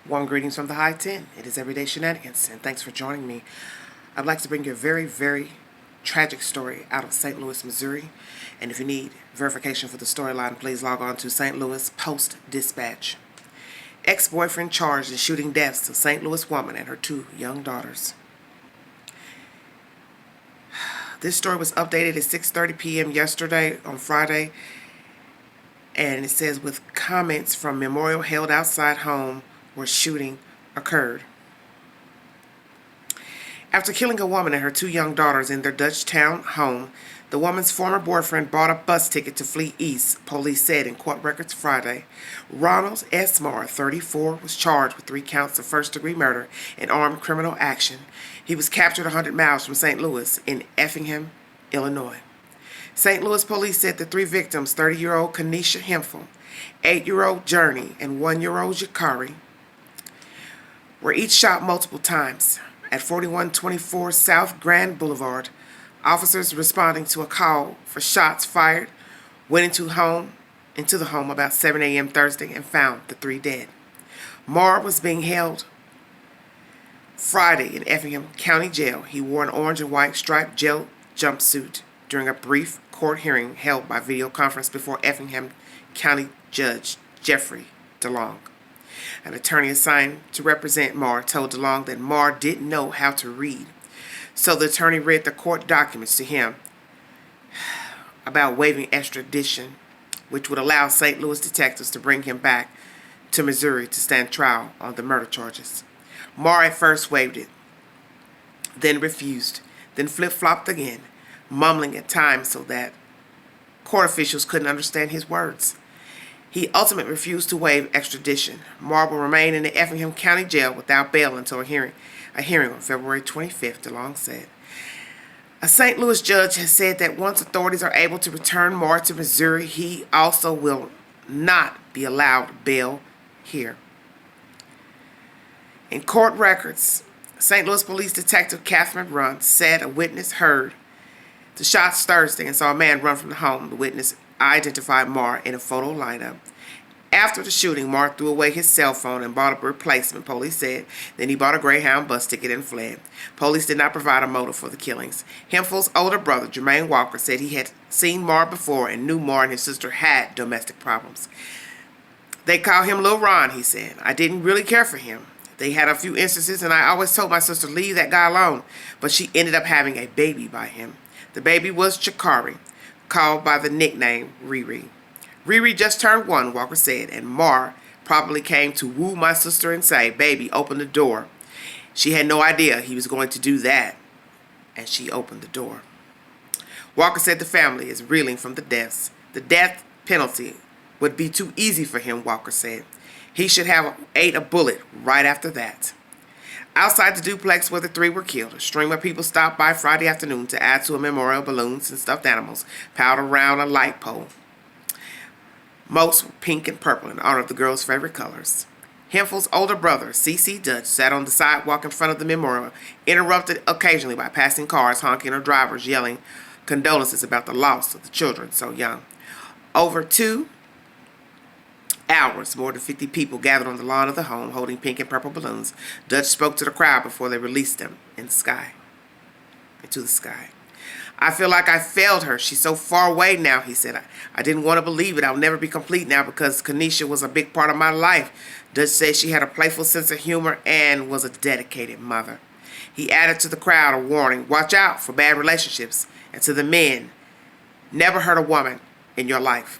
Warm greetings from the High 10. It is Everyday Shenanigans, and thanks for joining me. I'd like to bring you a very, very tragic story out of St. Louis, Missouri. And if you need verification for the storyline, please log on to St. Louis Post-Dispatch. Ex-boyfriend charged in shooting deaths of St. Louis woman and her 2 young daughters. This story was updated at 6:30 p.m. yesterday on Friday, and it says, with comments from memorial held outside home where shooting occurred. After killing a woman and her 2 young daughters in their Dutchtown home, the woman's former boyfriend bought a bus ticket to flee east, police said in court records Friday. Ronald S. Marr, 34, was charged with 3 counts of first-degree murder and armed criminal action. He was captured 100 miles from St. Louis in Effingham, Illinois. St. Louis police said the 3 victims, 30-year-old Kenesha Hemphill, 8-year-old Journey, and 1-year-old Jakari, were each shot multiple times. At 4124 South Grand Boulevard, officers responding to a call for shots fired went into the home about 7 a.m. Thursday and found the 3 dead. Marr was being held Friday in Effingham County Jail. He wore an orange and white striped jail jumpsuit during a brief court hearing held by video conference before Effingham County Judge Jeffrey DeLong. An attorney assigned to represent Marr told DeLong that Marr didn't know how to read, so the attorney read the court documents to him about waiving extradition, which would allow St. Louis detectives to bring him back to Missouri to stand trial on the murder charges. Marr at first waived it, then refused, then flip-flopped again, mumbling at times so that court officials couldn't understand his words. He ultimately refused to waive extradition. Marr will remain in the Effingham County Jail without bail until a hearing on February 25th, DeLong said. A St. Louis judge has said that once authorities are able to return Marr to Missouri, he also will not be allowed bail here. In court records, St. Louis Police Detective Catherine Runn said a witness heard the shots Thursday and saw a man run from the home. The witness identified Marr in a photo lineup. After the shooting, Marr threw away his cell phone and bought a replacement, police said. Then he bought a Greyhound bus ticket and fled. Police did not provide a motive for the killings. Hemphill's older brother, Jermaine Walker, said he had seen Marr before and knew Marr and his sister had domestic problems. They call him Lil Ron, he said. I didn't really care for him. They had a few instances, and I always told my sister, leave that guy alone. But she ended up having a baby by him. The baby was Jakari, called by the nickname Riri. Riri just turned 1, Walker said, and Marr probably came to woo my sister and say, baby, open the door. She had no idea he was going to do that, and she opened the door. Walker said the family is reeling from the deaths. The death penalty would be too easy for him, Walker said. He should have ate a bullet right after that. Outside the duplex where the 3 were killed, a stream of people stopped by Friday afternoon to add to a memorial. Balloons and stuffed animals piled around a light pole. Most were pink and purple in honor of the girls' favorite colors. Hemphill's older brother, C.C. Dutch, sat on the sidewalk in front of the memorial, interrupted occasionally by passing cars, honking, or drivers yelling condolences about the loss of the children so young. Over 2 hours, more than 50 people gathered on the lawn of the home holding pink and purple balloons. Dutch spoke to the crowd before they released them into the sky. I feel like I failed her. She's so far away now, he said. I didn't want to believe it. I'll never be complete now because Kenesha was a big part of my life. Dutch said she had a playful sense of humor and was a dedicated mother. He added to the crowd a warning, watch out for bad relationships, and to the men, never hurt a woman in your life.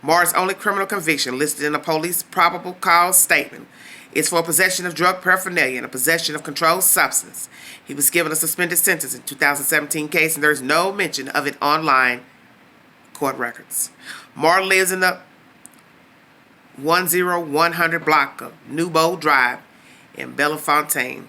Marr's only criminal conviction listed in a police probable cause statement is for possession of drug paraphernalia and a possession of controlled substance. He was given a suspended sentence in 2017 case, and there is no mention of it online court records. Marr lives in the 10100 block of New Bow Drive in Bellefontaine.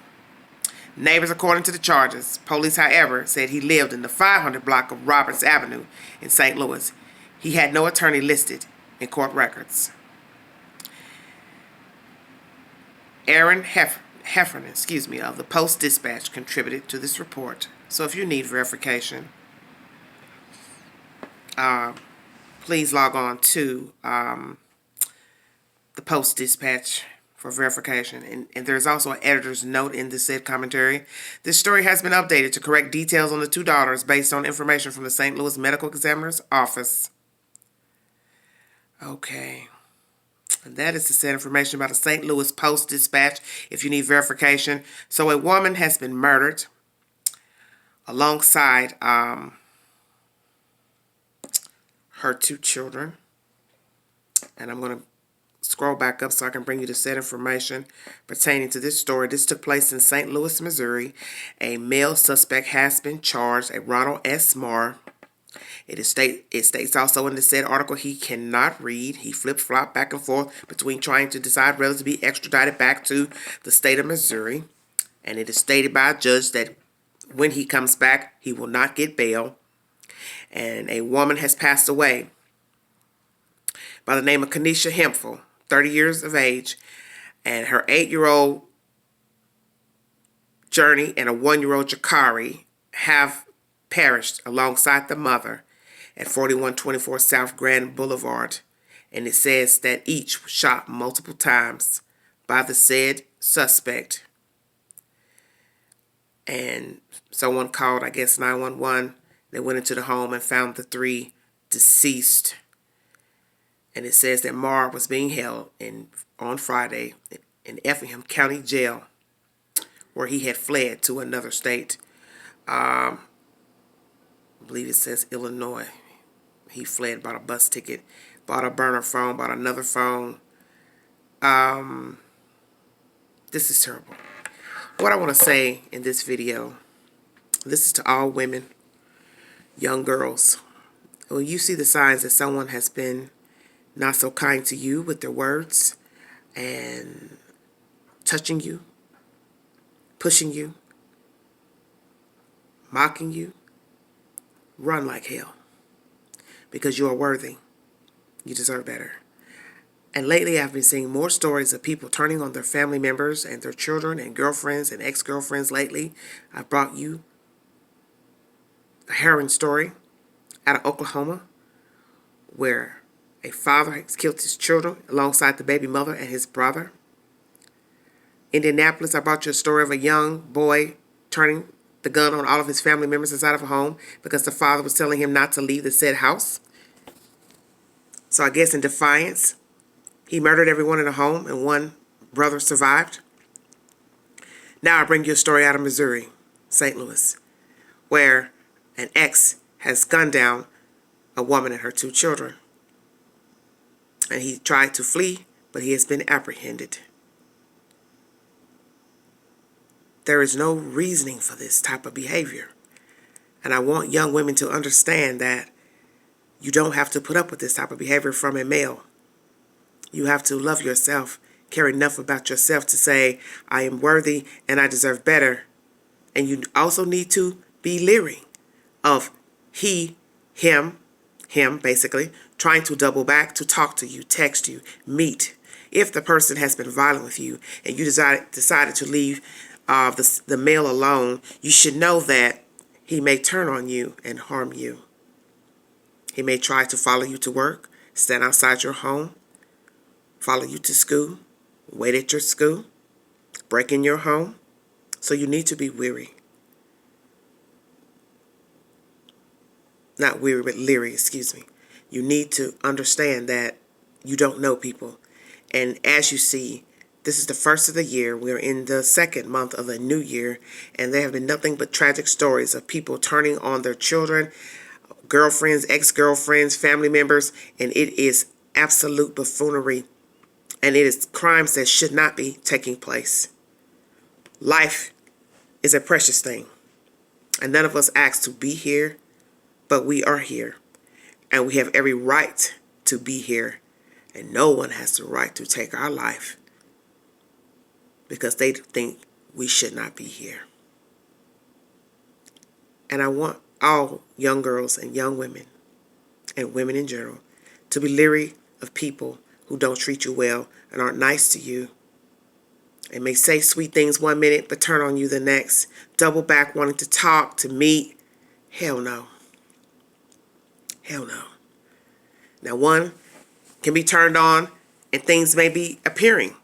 Neighbors, according to the charges, police, however, said he lived in the 500 block of Roberts Avenue in St. Louis. He had no attorney listed in court records. Aaron Heffernan, of the Post-Dispatch contributed to this report. So if you need verification, please log on to the Post-Dispatch for verification. And there's also an editor's note in the said commentary. This story has been updated to correct details on the two daughters based on information from the St. Louis Medical Examiner's Office. Okay. And that is the said information about the St. Louis Post-Dispatch if you need verification. So a woman has been murdered alongside her two children. And I'm going to scroll back up so I can bring you the said information pertaining to this story. This took place in St. Louis, Missouri. A male suspect has been charged, a Ronald S. Marr. It states also in the said article he cannot read. He flip-flopped back and forth between trying to decide whether to be extradited back to the state of Missouri. And it is stated by a judge that when he comes back, he will not get bail. And a woman has passed away by the name of Kenesha Hemphill, 30 years of age, and her 8-year-old Journey and a 1-year-old Jakari have perished alongside the mother at 4124 South Grand Boulevard. And it says that each was shot multiple times by the said suspect. And someone called, I guess, 911. They went into the home and found the three deceased. And it says that Marr was being held on Friday in Effingham County Jail, where he had fled to another state. I believe it says Illinois. He fled, bought a bus ticket, bought a burner phone, bought another phone. This is terrible. What I want to say in this video, this is to all women, young girls. When you see the signs that someone has been not so kind to you with their words and touching you, pushing you, mocking you, run like hell, because you are worthy. You deserve better. And lately I've been seeing more stories of people turning on their family members and their children and girlfriends and ex-girlfriends lately. I brought you a harrowing story out of Oklahoma where a father has killed his children alongside the baby mother and his brother. Indianapolis, I brought you a story of a young boy turning the gun on all of his family members inside of a home because the father was telling him not to leave the said house. So I guess in defiance, he murdered everyone in the home and one brother survived. Now I bring you a story out of Missouri, St. Louis, where an ex has gunned down a woman and her two children. And he tried to flee, but he has been apprehended. There is no reasoning for this type of behavior. And I want young women to understand that you don't have to put up with this type of behavior from a male. You have to love yourself, care enough about yourself to say, I am worthy and I deserve better. And you also need to be leery of he, him basically, trying to double back to talk to you, text you, meet. If the person has been violent with you and you decided to leave the male alone, you should know that he may turn on you and harm you. He may try to follow you to work, stand outside your home, follow you to school, wait at your school, break in your home. So you need to be weary. Not weary, but leery, excuse me. You need to understand that you don't know people. And as you see, this is the first of the year. We're in the second month of the new year. And there have been nothing but tragic stories of people turning on their children, girlfriends, ex-girlfriends, family members. And it is absolute buffoonery. And it is crimes that should not be taking place. Life is a precious thing. And none of us asked to be here, but we are here. And we have every right to be here. And no one has the right to take our life because they think we should not be here. And I want all young girls and young women and women in general to be leery of people who don't treat you well and aren't nice to you and may say sweet things one minute but turn on you the next, double back wanting to talk, to meet. Hell no. Hell no. Now one can be turned on and things may be appearing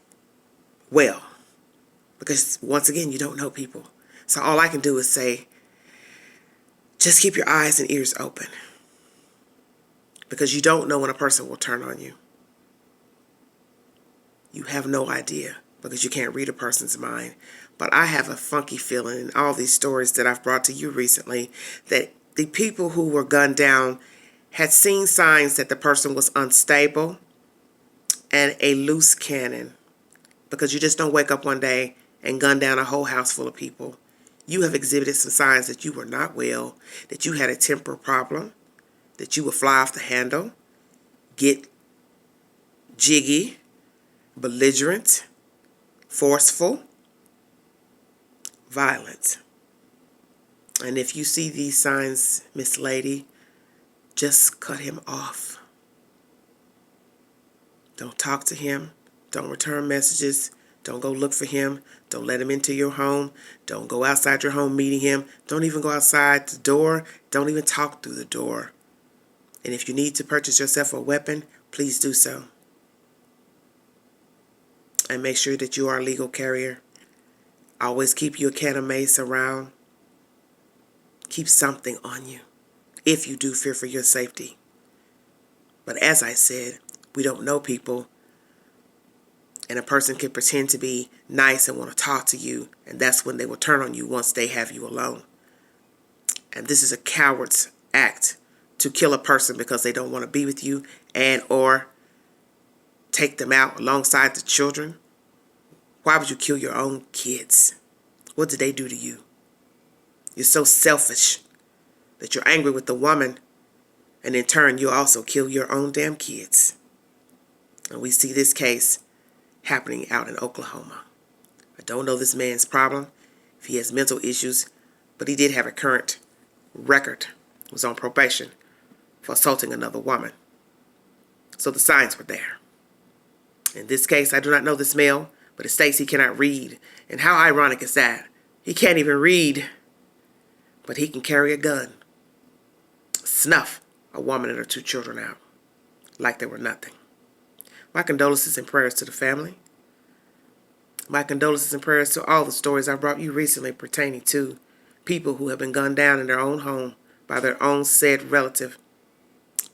well. Because once again, you don't know people. So all I can do is say, just keep your eyes and ears open. Because you don't know when a person will turn on you. You have no idea because you can't read a person's mind. But I have a funky feeling in all these stories that I've brought to you recently that the people who were gunned down had seen signs that the person was unstable and a loose cannon. Because you just don't wake up one day and gun down a whole house full of people. You have exhibited some signs that you were not well, that you had a temper problem, that you would fly off the handle, get jiggy, belligerent, forceful, violent. And if you see these signs, Miss Lady, just cut him off. Don't talk to him. Don't return messages. Don't go look for him. Don't let him into your home. Don't go outside your home meeting him. Don't even go outside the door. Don't even talk through the door. And if you need to purchase yourself a weapon, please do so. And make sure that you are a legal carrier. Always keep your can of mace around. Keep something on you if you do fear for your safety. But as I said, we don't know people. And a person can pretend to be nice and want to talk to you. And that's when they will turn on you once they have you alone. And this is a coward's act to kill a person because they don't want to be with you and or take them out alongside the children. Why would you kill your own kids? What did they do to you? You're so selfish that you're angry with the woman, and in turn you also kill your own damn kids. And we see this case happening out in Oklahoma. I don't know this man's problem, if he has mental issues, but he did have a current record. He was on probation for assaulting another woman. So the signs were there. In this case, I do not know this male, but it states he cannot read. And how ironic is that? He can't even read, but he can carry a gun. Snuff a woman and her 2 children out like they were nothing. My condolences and prayers to the family. My condolences and prayers to all the stories I brought you recently pertaining to people who have been gunned down in their own home by their own said relative.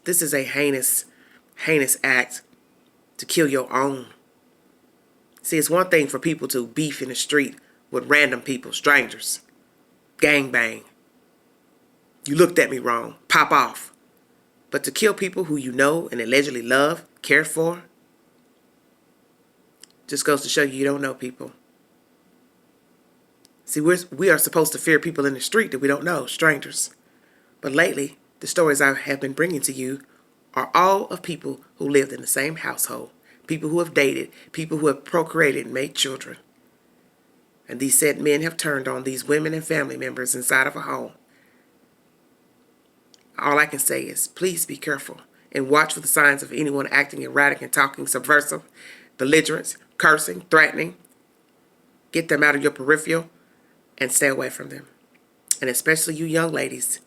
This is a heinous, heinous act to kill your own. See, it's one thing for people to beef in the street with random people, strangers. Gang bang. You looked at me wrong. Pop off. But to kill people who you know and allegedly love, care for, just goes to show you don't know people. See, we are supposed to fear people in the street that we don't know, strangers. But lately, the stories I have been bringing to you are all of people who lived in the same household, people who have dated, people who have procreated and made children. And these said men have turned on these women and family members inside of a home. All I can say is, please be careful and watch for the signs of anyone acting erratic and talking subversive, belligerent, cursing, threatening. Get them out of your peripheral and stay away from them. And especially you young ladies,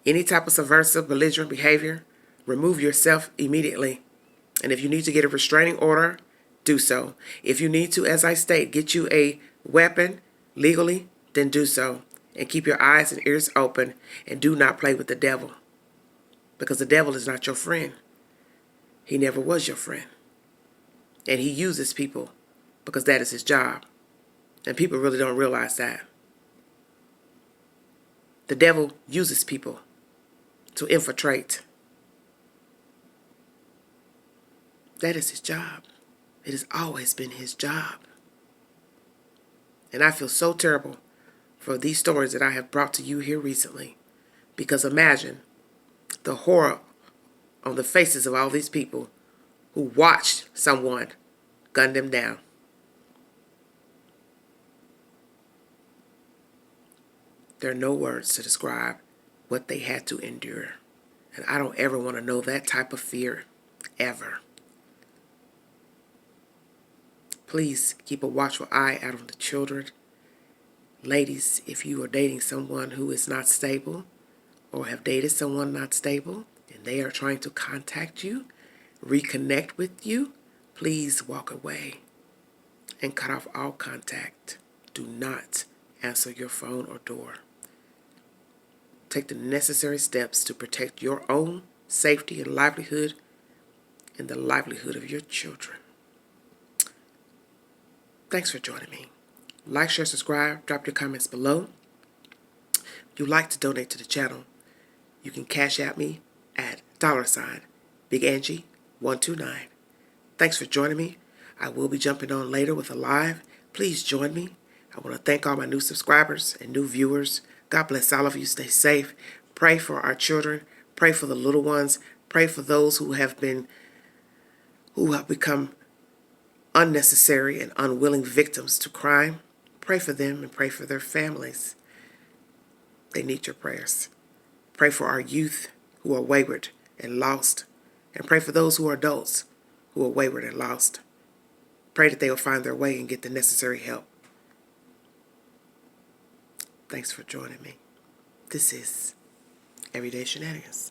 any type of subversive, belligerent behavior, remove yourself immediately. And if you need to get a restraining order, do so. If you need to, as I state, get you a weapon legally, then do so. And keep your eyes and ears open and do not play with the devil. Because the devil is not your friend. He never was your friend. And he uses people because that is his job. And people really don't realize that. The devil uses people to infiltrate. That is his job. It has always been his job. And I feel so terrible for these stories that I have brought to you here recently. Because imagine the horror on the faces of all these people who watched someone gun them down. There are no words to describe what they had to endure. And I don't ever want to know that type of fear, ever. Please keep a watchful eye out on the children. Ladies, if you are dating someone who is not stable or have dated someone not stable and they are trying to contact you, reconnect with you, please walk away and cut off all contact. Do not answer your phone or door. Take the necessary steps to protect your own safety and livelihood and the livelihood of your children. Thanks for joining me. Like, share, subscribe, drop your comments below. If you'd like to donate to the channel, you can cash at me at $Big Angie 129. Thanks for joining me. I will be jumping on later with a live. Please join me. I want to thank all my new subscribers and new viewers. God bless all of you. Stay safe. Pray for our children. Pray for the little ones. Pray for those who have become unnecessary and unwilling victims to crime. Pray for them and pray for their families. They need your prayers. Pray for our youth who are wayward and lost. And pray for those who are adults who are wayward and lost. Pray that they will find their way and get the necessary help. Thanks for joining me. This is Everyday Shenanigans.